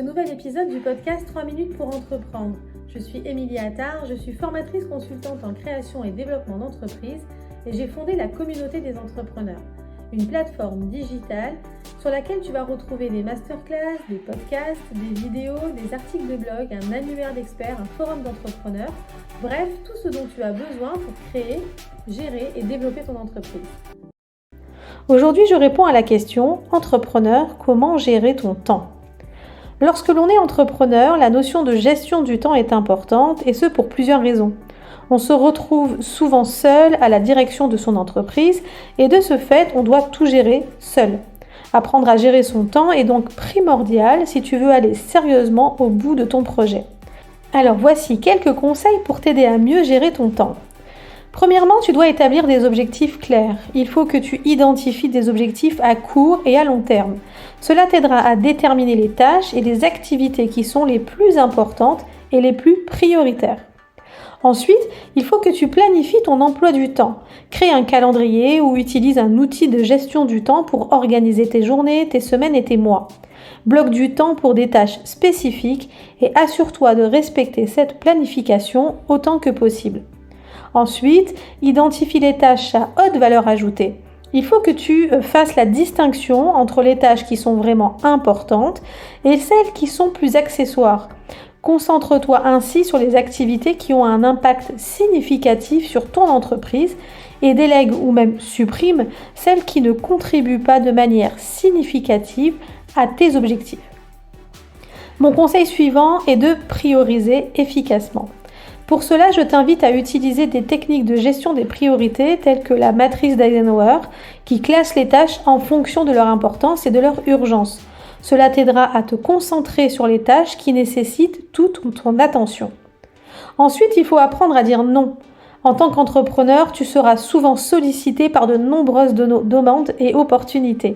nouvel épisode du podcast 3 minutes pour entreprendre. Je suis Émilie Attard, je suis formatrice consultante en création et développement d'entreprise et j'ai fondé la communauté des entrepreneurs, une plateforme digitale sur laquelle tu vas retrouver des masterclass, des podcasts, des vidéos, des articles de blog, un annuaire d'experts, un forum d'entrepreneurs, bref, tout ce dont tu as besoin pour créer, gérer et développer ton entreprise. Aujourd'hui, je réponds à la question « Entrepreneur, comment gérer ton temps ?» Lorsque l'on est entrepreneur, la notion de gestion du temps est importante et ce pour plusieurs raisons. On se retrouve souvent seul à la direction de son entreprise et de ce fait, on doit tout gérer seul. Apprendre à gérer son temps est donc primordial si tu veux aller sérieusement au bout de ton projet. Alors voici quelques conseils pour t'aider à mieux gérer ton temps. Premièrement, tu dois établir des objectifs clairs. Il faut que tu identifies des objectifs à court et à long terme. Cela t'aidera à déterminer les tâches et les activités qui sont les plus importantes et les plus prioritaires. Ensuite, il faut que tu planifies ton emploi du temps. Crée un calendrier ou utilise un outil de gestion du temps pour organiser tes journées, tes semaines et tes mois. Bloque du temps pour des tâches spécifiques et assure-toi de respecter cette planification autant que possible. Ensuite, identifie les tâches à haute valeur ajoutée. Il faut que tu fasses la distinction entre les tâches qui sont vraiment importantes et celles qui sont plus accessoires. Concentre-toi ainsi sur les activités qui ont un impact significatif sur ton entreprise et délègue ou même supprime celles qui ne contribuent pas de manière significative à tes objectifs. Mon conseil suivant est de prioriser efficacement. Pour cela, je t'invite à utiliser des techniques de gestion des priorités telles que la matrice d'Eisenhower qui classe les tâches en fonction de leur importance et de leur urgence. Cela t'aidera à te concentrer sur les tâches qui nécessitent toute ton attention. Ensuite, il faut apprendre à dire non. En tant qu'entrepreneur, tu seras souvent sollicité par de nombreuses demandes et opportunités.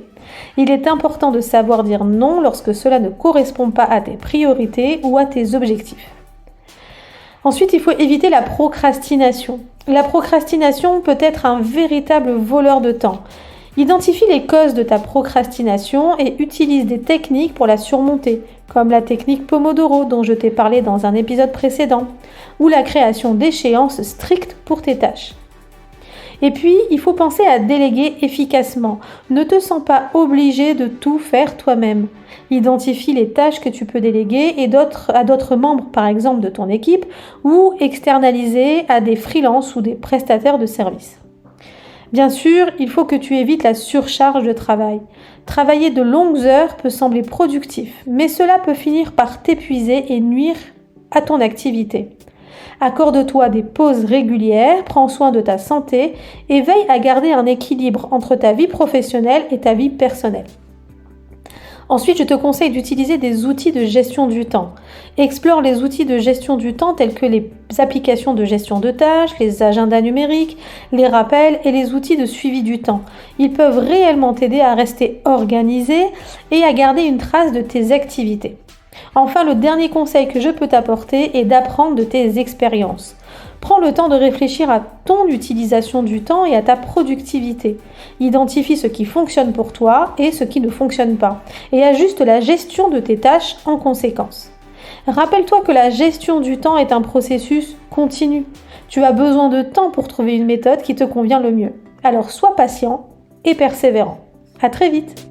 Il est important de savoir dire non lorsque cela ne correspond pas à tes priorités ou à tes objectifs. Ensuite, il faut éviter la procrastination. La procrastination peut être un véritable voleur de temps. Identifie les causes de ta procrastination et utilise des techniques pour la surmonter, comme la technique Pomodoro dont je t'ai parlé dans un épisode précédent, ou la création d'échéances strictes pour tes tâches. Et puis, il faut penser à déléguer efficacement. Ne te sens pas obligé de tout faire toi-même. Identifie les tâches que tu peux déléguer à d'autres membres, par exemple, de ton équipe, ou externaliser à des freelances ou des prestataires de services. Bien sûr, il faut que tu évites la surcharge de travail. Travailler de longues heures peut sembler productif, mais cela peut finir par t'épuiser et nuire à ton activité. Accorde-toi des pauses régulières, prends soin de ta santé et veille à garder un équilibre entre ta vie professionnelle et ta vie personnelle. Ensuite, je te conseille d'utiliser des outils de gestion du temps. Explore les outils de gestion du temps tels que les applications de gestion de tâches, les agendas numériques, les rappels et les outils de suivi du temps. Ils peuvent réellement t'aider à rester organisé et à garder une trace de tes activités. Enfin, le dernier conseil que je peux t'apporter est d'apprendre de tes expériences. Prends le temps de réfléchir à ton utilisation du temps et à ta productivité. Identifie ce qui fonctionne pour toi et ce qui ne fonctionne pas. Et ajuste la gestion de tes tâches en conséquence. Rappelle-toi que la gestion du temps est un processus continu. Tu as besoin de temps pour trouver une méthode qui te convient le mieux. Alors sois patient et persévérant. À très vite!